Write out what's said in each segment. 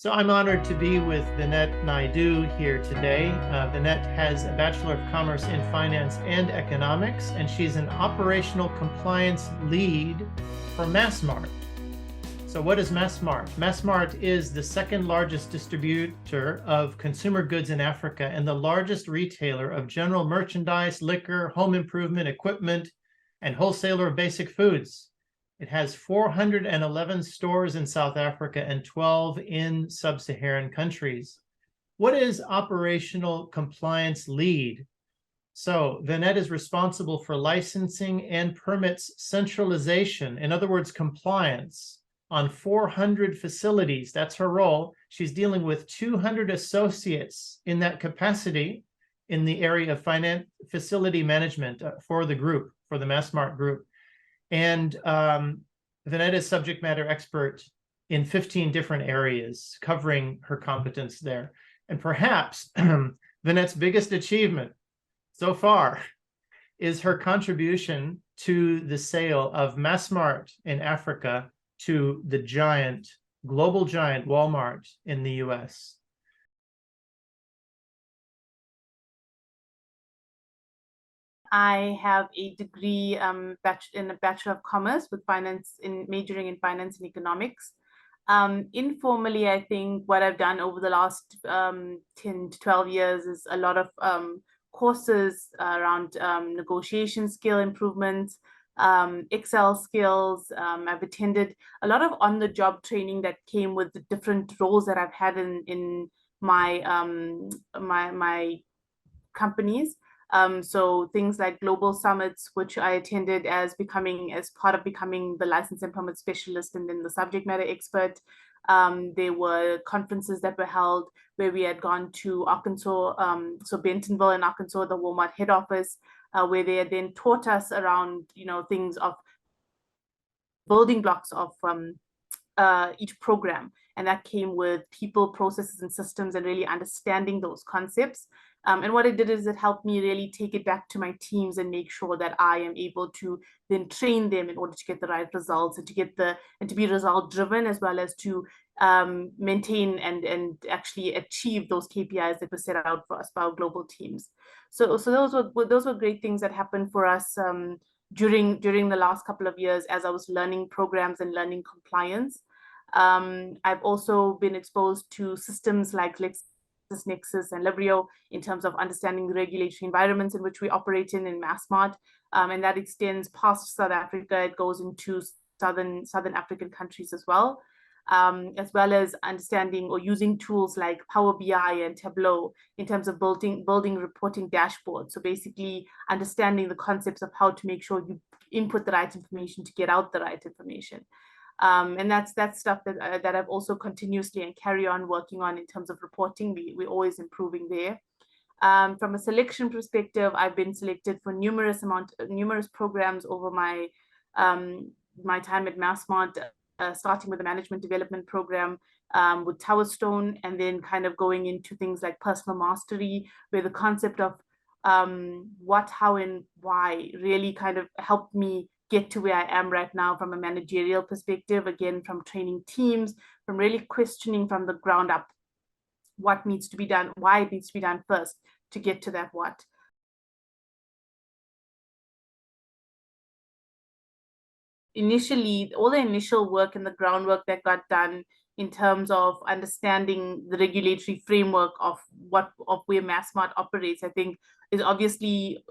So I'm honored to be with Vanett Naidoo here today. Vanett has a Bachelor of Commerce in Finance and Economics, and she's an operational compliance lead for Massmart. So what is Massmart? Massmart is the second largest distributor of consumer goods in Africa and the largest retailer of general merchandise, liquor, home improvement, equipment, and wholesaler of basic foods. It has 411 stores in South Africa and 12 in sub-Saharan countries. What is operational compliance lead? So Vanett is responsible for licensing and permits centralization, in other words, compliance, on 400 facilities. That's her role. She's dealing with 200 associates in that capacity in the area of finance facility management for the group, for the Massmart group. And Vanett is subject matter expert in 15 different areas, covering her competence there. And perhaps Vanett's biggest achievement so far is her contribution to the sale of Massmart in Africa to the global giant Walmart in the US. I have a degree in a Bachelor of Commerce with majoring in finance and economics. Informally, I think what I've done over the last 10 to 12 years is a lot of courses around negotiation skill improvements, Excel skills. I've attended a lot of on-the-job training that came with the different roles that I've had in my companies. So things like global summits, which I attended as part of becoming the license and permit specialist and then the subject matter expert. There were conferences that were held where we had gone to Arkansas, so Bentonville in Arkansas, the Walmart head office, where they had then taught us around, things of building blocks of each program. And that came with people, processes, and systems, and really understanding those concepts. And what it did is it helped me really take it back to my teams and make sure that I am able to then train them in order to get the right results and to be result driven, as well as to maintain and actually achieve those KPIs that were set out for us by our global teams. So those were great things that happened for us during the last couple of years as I was learning programs and learning compliance. I've also been exposed to systems like LexisNexis and Livrio in terms of understanding the regulatory environments in which we operate in Massmart, and that extends past South Africa. It goes into southern African countries as well as understanding or using tools like Power BI and Tableau in terms of building reporting dashboards. So basically understanding the concepts of how to make sure you input the right information to get out the right information. And that's stuff that I've also continuously and carry on working on in terms of reporting. We're always improving there. From a selection perspective, I've been selected for numerous programs over my time at Massmart, starting with the management development program with Tower Stone, and then kind of going into things like personal mastery, where the concept of what, how, and why really kind of helped me get to where I am right now from a managerial perspective, again, from training teams, from really questioning from the ground up what needs to be done, why it needs to be done first to get to that what. Initially, all the initial work and the groundwork that got done in terms of understanding the regulatory framework of where Massmart operates, I think is obviously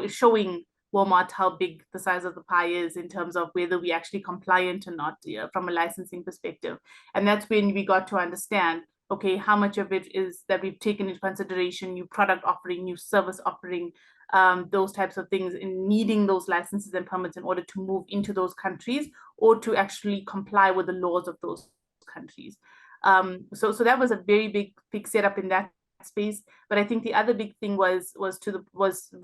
showing Walmart how big the size of the pie is in terms of whether we actually compliant or not, from a licensing perspective. And that's when we got to understand, okay, how much of it is that we've taken into consideration new product offering, new service offering, those types of things, in needing those licenses and permits in order to move into those countries or to actually comply with the laws of those countries. So that was a very big setup in that space. But I think the other big thing was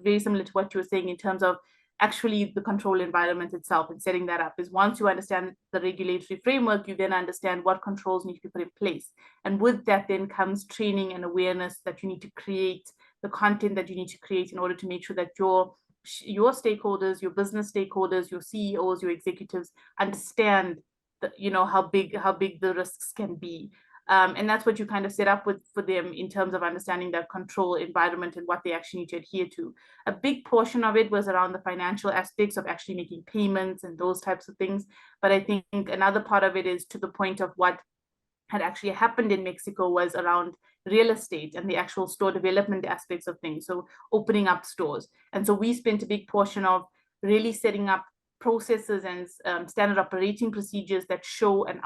very similar to what you were saying in terms of actually the control environment itself and setting that up. Is once you understand the regulatory framework, you then understand what controls need to be put in place. And with that then comes training and awareness that you need to create, the content that you need to create in order to make sure that your stakeholders, your business stakeholders, your CEOs, your executives understand how big the risks can be. And that's what you kind of set up for them in terms of understanding that control environment and what they actually need to adhere to. A big portion of it was around the financial aspects of actually making payments and those types of things. But I think another part of it is to the point of what had actually happened in Mexico was around real estate and the actual store development aspects of things. So opening up stores. And so we spent a big portion of really setting up processes and standard operating procedures that show and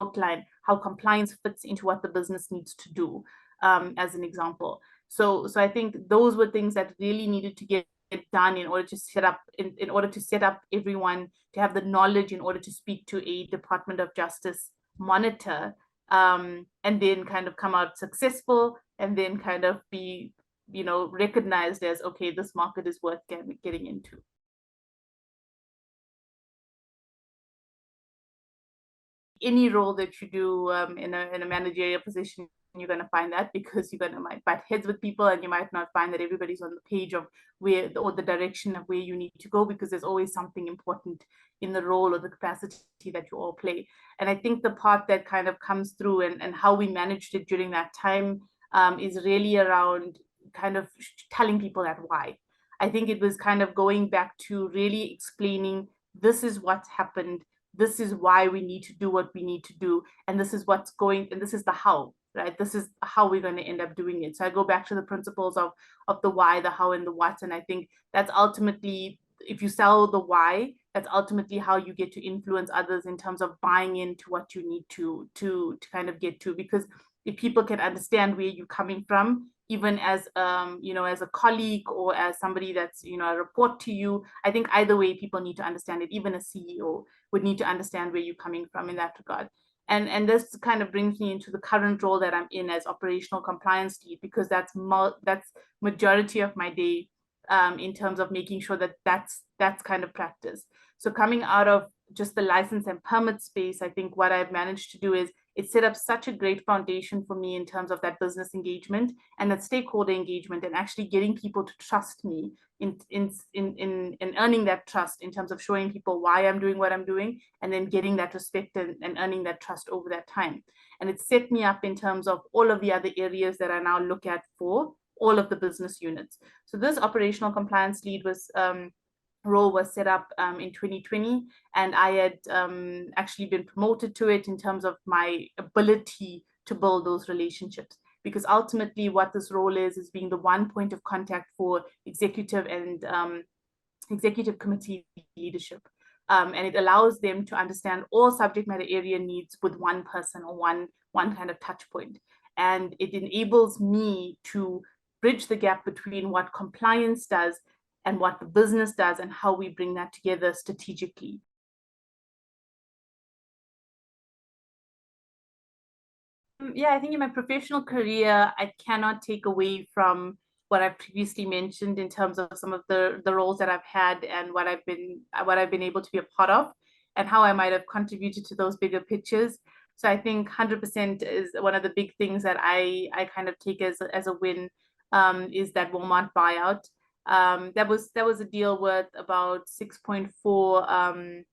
outline how compliance fits into what the business needs to do, as an example. So I think those were things that really needed to get done in order to set up in order to set up everyone to have the knowledge in order to speak to a Department of Justice monitor, and then kind of come out successful and then kind of be, recognized as, okay, this market is worth getting into. Any role that you do in a managerial position, you're going to find that, because you're going to might butt heads with people and you might not find that everybody's on the page of where or the direction of where you need to go, because there's always something important in the role or the capacity that you all play. And I think the part that kind of comes through and how we managed it during that time is really around kind of telling people that why. I think it was kind of going back to really explaining, this is what's happened, this is why we need to do what we need to do, and this is what's going, and this is the how, right? This is how we're going to end up doing it. So I go back to the principles of the why, the how, and the what. And I think that's ultimately, if you sell the why, that's ultimately how you get to influence others in terms of buying into what you need to kind of get to. Because if people can understand where you're coming from, even as as a colleague or as somebody that's a report to you, I think either way people need to understand it. Even a CEO would need to understand where you're coming from in that regard. And this kind of brings me into the current role that I'm in as operational compliance lead, because that's majority of my day, in terms of making sure that that's kind of practice. So coming out of just the license and permit space, I think what I've managed to do is it set up such a great foundation for me in terms of that business engagement and that stakeholder engagement, and actually getting people to trust me in earning that trust in terms of showing people why I'm doing what I'm doing, and then getting that respect and earning that trust over that time. And it set me up in terms of all of the other areas that I now look at for all of the business units. So this operational compliance lead role was set up in 2020, and I had actually been promoted to it in terms of my ability to build those relationships. Because ultimately what this role is being the one point of contact for executive and executive committee leadership. And it allows them to understand all subject matter area needs with one person or one kind of touch point. And it enables me to bridge the gap between what compliance does and what the business does, and how we bring that together strategically. Yeah, I think in my professional career, I cannot take away from what I've previously mentioned in terms of some of the roles that I've had and what I've been able to be a part of, and how I might have contributed to those bigger pictures. So I think 100% is one of the big things that I kind of take as a win, is that Walmart buyout. That was a deal worth about 6.4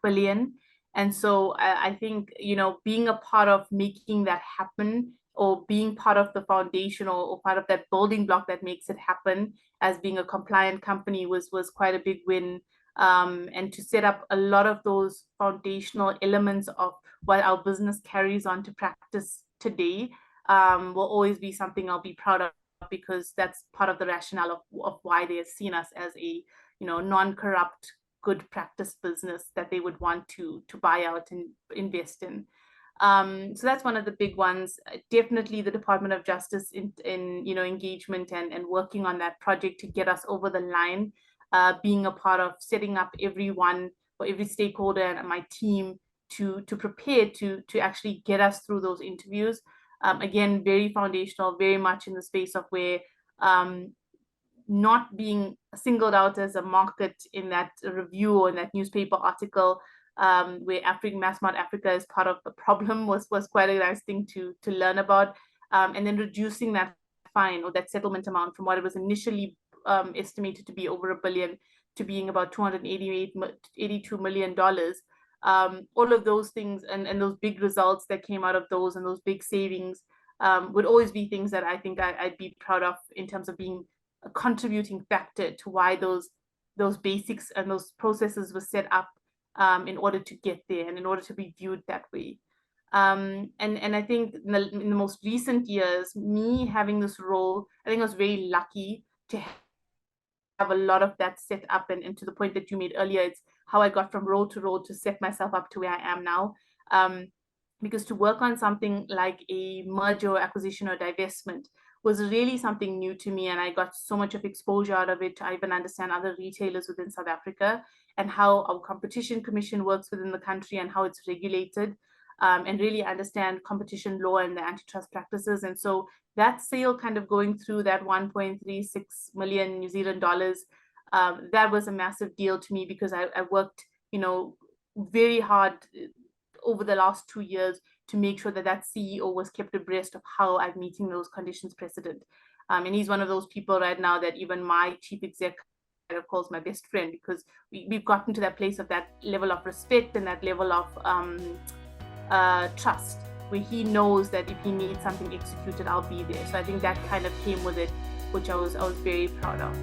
billion. And so I think, being a part of making that happen, or being part of the foundation, or part of that building block that makes it happen as being a compliant company was quite a big win. And to set up a lot of those foundational elements of what our business carries on to practice today, will always be something I'll be proud of, because that's part of the rationale of why they have seen us as a non-corrupt, good practice business that they would want to buy out and invest in. So that's one of the big ones. Definitely the Department of Justice in engagement and working on that project to get us over the line, being a part of setting up everyone or every stakeholder and my team to prepare to actually get us through those interviews. Again, very foundational, very much in the space of where not being singled out as a market in that review or in that newspaper article, where Massmart Africa is part of the problem, was quite a nice thing to learn about. And then reducing that fine or that settlement amount from what it was initially estimated to be over $1 billion to being about $282 million, all of those things and those big results that came out of those and those big savings would always be things that I think I'd be proud of in terms of being a contributing factor to why those basics and those processes were set up in order to get there and in order to be viewed that way. And I think in the most recent years, me having this role, I think I was very lucky to have a lot of that set up, and to the point that you made earlier, it's how I got from role to role to set myself up to where I am now. Because to work on something like a merger or acquisition or divestment was really something new to me, and I got so much of exposure out of it to even understand other retailers within South Africa and how our competition commission works within the country and how it's regulated, and really understand competition law and the antitrust practices. And so that sale kind of going through that 1.36 million New Zealand dollars, that was a massive deal to me because I worked, very hard over the last 2 years to make sure that that CEO was kept abreast of how I'm meeting those conditions precedent. And he's one of those people right now that even my chief exec calls my best friend, because we've gotten to that place of that level of respect and that level of trust, where he knows that if he needs something executed, I'll be there. So I think that kind of came with it, which I was very proud of.